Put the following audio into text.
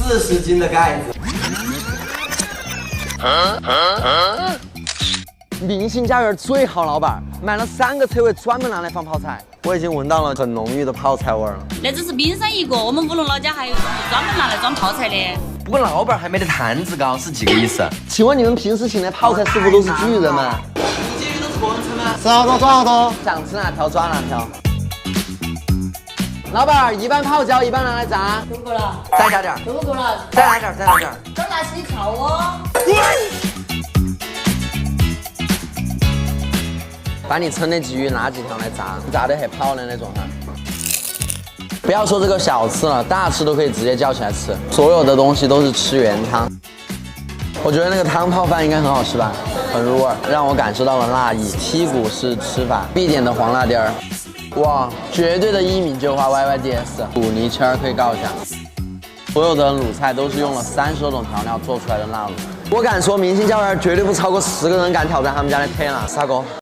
40斤的盖子。明星家园最好，老板买了3个车位，专门拿来放泡菜。我已经闻到了很浓郁的泡菜味了。那只是冰山一角，我们乌龙老家还有专门拿来装泡菜的。不过老板还没得摊子高，是几个意思？请问你们平时请的泡菜师傅都是巨人吗？鲫鱼都是个人吃吗？吃好多，抓好多。想吃哪条抓哪条。老板，一半泡椒，一半拿来炸。够不够了？再加点儿。够不够了？再来点儿，再来点儿。都拿起炒哦。把你称的鲫鱼拿几条来炸，炸的很泡的那种哈。不要说这个小吃了，大吃都可以直接叫起来吃。所有的东西都是吃原汤。我觉得那个汤泡饭应该很好吃吧，很入味，让我感受到了辣意。剔骨式吃法，必点的黄辣丁儿。哇，绝对的一米就花 YYDS， 骨泥签儿可以告一下。所有的卤菜都是用了30多种调料做出来的辣卤。我敢说，明星家园绝对不超过10个人敢挑战他们家的天了，沙哥。